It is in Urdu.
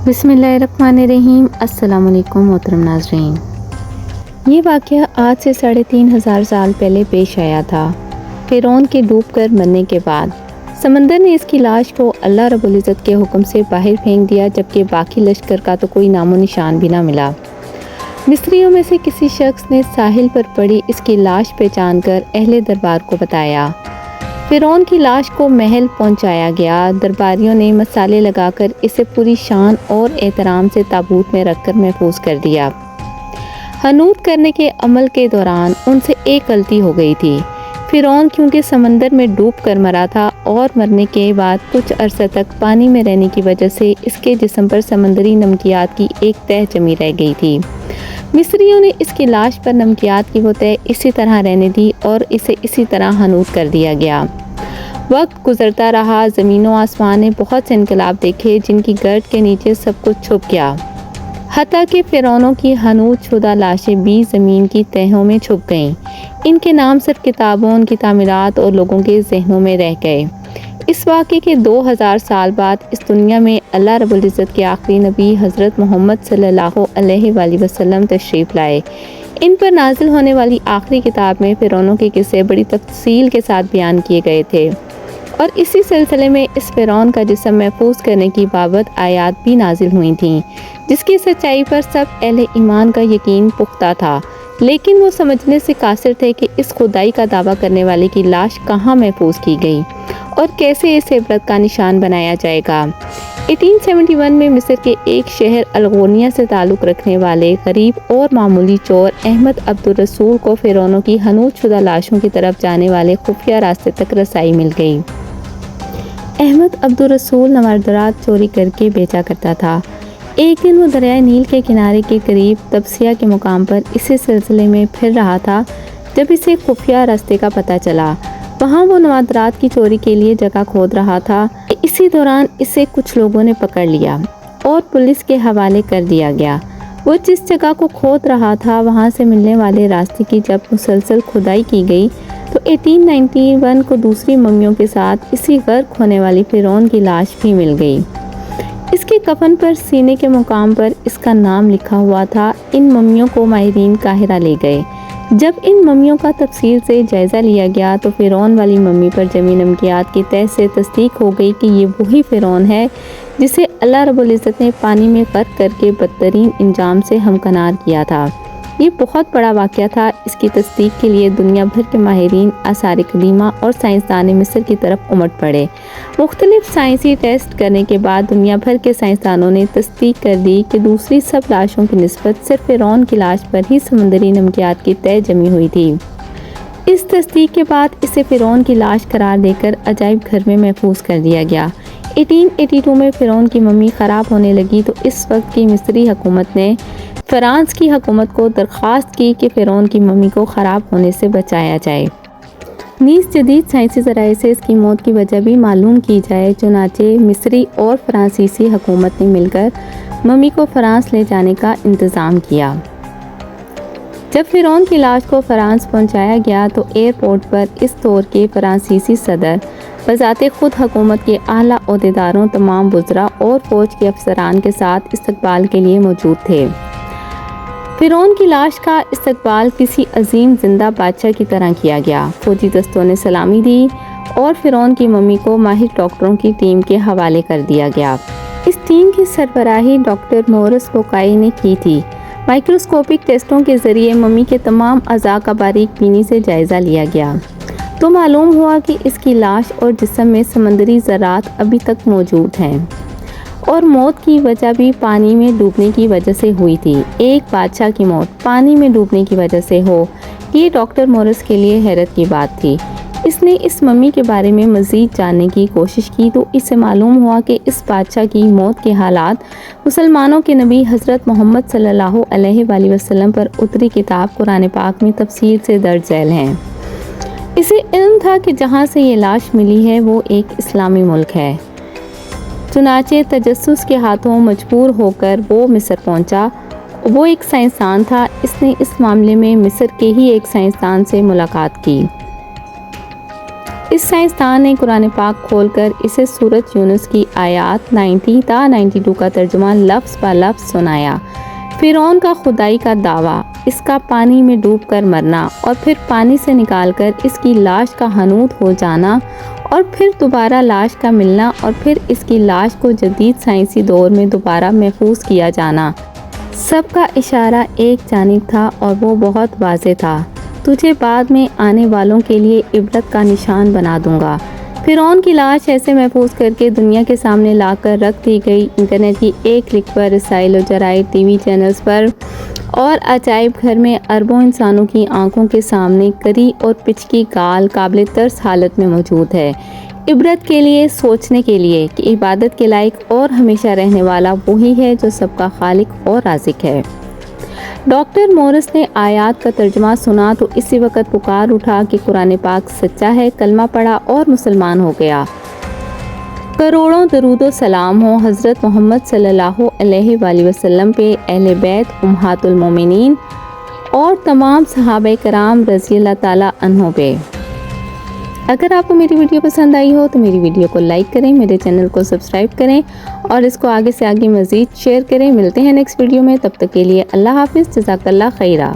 بسم اللہ الرحمن الرحیم۔ السلام علیکم محترم ناظرین، یہ واقعہ آج سے 3500 سال پہلے پیش آیا تھا۔ فرعون کے ڈوب کر مرنے کے بعد سمندر نے اس کی لاش کو اللہ رب العزت کے حکم سے باہر پھینک دیا، جبکہ باقی لشکر کا تو کوئی نام و نشان بھی نہ ملا۔ مصریوں میں سے کسی شخص نے ساحل پر پڑی اس کی لاش پہچان کر اہل دربار کو بتایا۔ فرعون کی لاش کو محل پہنچایا گیا۔ درباریوں نے مسالے لگا کر اسے پوری شان اور احترام سے تابوت میں رکھ کر محفوظ کر دیا۔ حنوط کرنے کے عمل کے دوران ان سے ایک غلطی ہو گئی تھی۔ فرعون کیونکہ سمندر میں ڈوب کر مرا تھا اور مرنے کے بعد کچھ عرصہ تک پانی میں رہنے کی وجہ سے اس کے جسم پر سمندری نمکیات کی ایک تہہ جمی رہ گئی تھی۔ مصریوں نے اس کی لاش پر نمکیات کی وہ تہہ اسی طرح رہنے دی اور اسے اسی طرح حنوط کر دیا گیا۔ وقت گزرتا رہا، زمین و آسمان نے بہت سے انقلاب دیکھے جن کی گرد کے نیچے سب کچھ چھپ گیا، حتیٰ کہ فرعونوں کی حنوط شدہ لاشیں بھی زمین کی تہوں میں چھپ گئیں۔ ان کے نام صرف کتابوں، ان کی تعمیرات اور لوگوں کے ذہنوں میں رہ گئے۔ اس واقعے کے 2000 سال بعد اس دنیا میں اللہ رب العزت کے آخری نبی حضرت محمد صلی اللہ علیہ وآلہ وسلم تشریف لائے۔ ان پر نازل ہونے والی آخری کتاب میں فرعونوں کے قصے بڑی تفصیل کے ساتھ بیان کیے گئے تھے، اور اسی سلسلے میں اس فرعون کا جسم محفوظ کرنے کی بابت آیات بھی نازل ہوئی تھیں، جس کی سچائی پر سب اہل ایمان کا یقین پختہ تھا، لیکن وہ سمجھنے سے قاصر تھے کہ اس خدائی کا دعویٰ کرنے والے کی لاش کہاں محفوظ کی گئی اور کیسے اس عبرت کا نشان بنایا جائے گا۔ 1871 میں مصر کے ایک شہر الغونیہ سے تعلق رکھنے والے غریب اور معمولی چور احمد عبدالرسول کو فرعونوں کی حنوط شدہ لاشوں کی طرف جانے والے خفیہ راستے تک رسائی مل گئی۔ احمد عبدالرسول نوادرات چوری کر کے بیچا کرتا تھا۔ ایک دن وہ دریائے نیل کے کنارے کے قریب تبسیہ کے مقام پر اسی سلسلے میں پھر رہا تھا جب اسے خفیہ راستے کا پتہ چلا۔ وہاں وہ نوادرات کی چوری کے لیے جگہ کھود رہا تھا۔ اسی دوران اسے کچھ لوگوں نے پکڑ لیا اور پولیس کے حوالے کر دیا گیا۔ وہ جس جگہ کو کھود رہا تھا وہاں سے ملنے والے راستے کی جب مسلسل کھدائی کی گئی تو 1891 کو دوسری ممیوں کے ساتھ اسی غرق ہونے والی فرعون کی لاش بھی مل گئی۔ اس کے کفن پر سینے کے مقام پر اس کا نام لکھا ہوا تھا۔ ان ممیوں کو ماہرین قاہرہ لے گئے۔ جب ان ممیوں کا تفصیل سے جائزہ لیا گیا تو فرعون والی ممی پر جمی نمکیات کی تہہ سے تصدیق ہو گئی کہ یہ وہی فرعون ہے جسے اللہ رب العزت نے پانی میں غرق کر کے بدترین انجام سے ہمکنار کیا تھا۔ یہ بہت بڑا واقعہ تھا۔ اس کی تصدیق کے لیے دنیا بھر کے ماہرین، آثار قدیمہ اور سائنسدان مصر کی طرف امٹ پڑے۔ مختلف سائنسی ٹیسٹ کرنے کے بعد دنیا بھر کے سائنسدانوں نے تصدیق کر دی کہ دوسری سب لاشوں کی نسبت صرف فرعون کی لاش پر ہی سمندری نمکیات کی تہہ جمی ہوئی تھی۔ اس تصدیق کے بعد اسے فرعون کی لاش قرار دے کر عجائب گھر میں محفوظ کر دیا گیا۔ 1882 میں فرعون کی ممی خراب ہونے لگی تو اس وقت کی مصری حکومت نے فرانس کی حکومت کو درخواست کی کہ فرعون کی ممی کو خراب ہونے سے بچایا جائے، نیز جدید سائنسی ذرائع سے اس کی موت کی وجہ بھی معلوم کی جائے۔ چنانچہ مصری اور فرانسیسی حکومت نے مل کر ممی کو فرانس لے جانے کا انتظام کیا۔ جب فرعون کی لاش کو فرانس پہنچایا گیا تو ایئرپورٹ پر اس دور کے فرانسیسی صدر بذات خود حکومت کے اعلیٰ عہدیداروں، تمام وزراء اور فوج کے افسران کے ساتھ استقبال کے لیے موجود تھے۔ فرعون کی لاش کا استقبال کسی عظیم زندہ بادشاہ کی طرح کیا گیا۔ فوجی دستوں نے سلامی دی اور فرعون کی ممی کو ماہر ڈاکٹروں کی ٹیم کے حوالے کر دیا گیا۔ اس ٹیم کی سربراہی ڈاکٹر مورس بوکائی نے کی تھی۔ مائکروسکوپک ٹیسٹوں کے ذریعے ممی کے تمام اعضاء کا باریک بینی سے جائزہ لیا گیا تو معلوم ہوا کہ اس کی لاش اور جسم میں سمندری ذرات ابھی تک موجود ہیں اور موت کی وجہ بھی پانی میں ڈوبنے کی وجہ سے ہوئی تھی۔ ایک بادشاہ کی موت پانی میں ڈوبنے کی وجہ سے ہو، یہ ڈاکٹر مورس کے لیے حیرت کی بات تھی۔ اس نے اس ممی کے بارے میں مزید جاننے کی کوشش کی تو اسے معلوم ہوا کہ اس بادشاہ کی موت کے حالات مسلمانوں کے نبی حضرت محمد صلی اللہ علیہ وآلہ وسلم پر اتری کتاب قرآن پاک میں تفصیل سے درج ذیل ہیں۔ اسے علم تھا کہ جہاں سے یہ لاش ملی ہے وہ ایک اسلامی ملک ہے۔ چنانچہ تجسس کے ہاتھوں مجبور ہو کر وہ مصر پہنچا۔ وہ ایک سائنسدان تھا۔ اس نے اس معاملے میں مصر کے ہی ایک سائنسدان سے ملاقات کی۔ اس سائنسدان نے قرآن پاک کھول کر اسے سورۃ یونس کی آیات 90 تا 92 کا ترجمہ لفظ بہ لفظ سنایا۔ فرعون کا خدائی کا دعویٰ، اس کا پانی میں ڈوب کر مرنا اور پھر پانی سے نکال کر اس کی لاش کا ہنوط ہو جانا اور پھر دوبارہ لاش کا ملنا اور پھر اس کی لاش کو جدید سائنسی دور میں دوبارہ محفوظ کیا جانا، سب کا اشارہ ایک جانب تھا اور وہ بہت واضح تھا: تجھے بعد میں آنے والوں کے لیے عبرت کا نشان بنا دوں گا۔ فرعون کی لاش ایسے محفوظ کر کے دنیا کے سامنے لا کر رکھ دی گئی۔ انٹرنیٹ کی ایک کلک پر رسائل و جرائد، ٹی وی چینلز پر اور عجائب گھر میں اربوں انسانوں کی آنکھوں کے سامنے کری اور پچکی گال قابل ترس حالت میں موجود ہے، عبرت کے لیے، سوچنے کے لیے کہ عبادت کے لائق اور ہمیشہ رہنے والا وہی ہے جو سب کا خالق اور رازق ہے۔ ڈاکٹر مورس نے آیات کا ترجمہ سنا تو اسی وقت پکار اٹھا کہ قرآن پاک سچا ہے، کلمہ پڑھا اور مسلمان ہو گیا۔ کروڑوں درود و سلام ہو حضرت محمد صلی اللہ علیہ وآلہ وسلم پہ، اہل بیت امہات المومنین اور تمام صحابہ کرام رضی اللہ تعالیٰ عنہ پہ۔ اگر آپ کو میری ویڈیو پسند آئی ہو تو میری ویڈیو کو لائک کریں، میرے چینل کو سبسکرائب کریں اور اس کو آگے سے آگے مزید شیئر کریں۔ ملتے ہیں نیکسٹ ویڈیو میں، تب تک کے لیے اللہ حافظ، جزاک اللہ خیرہ۔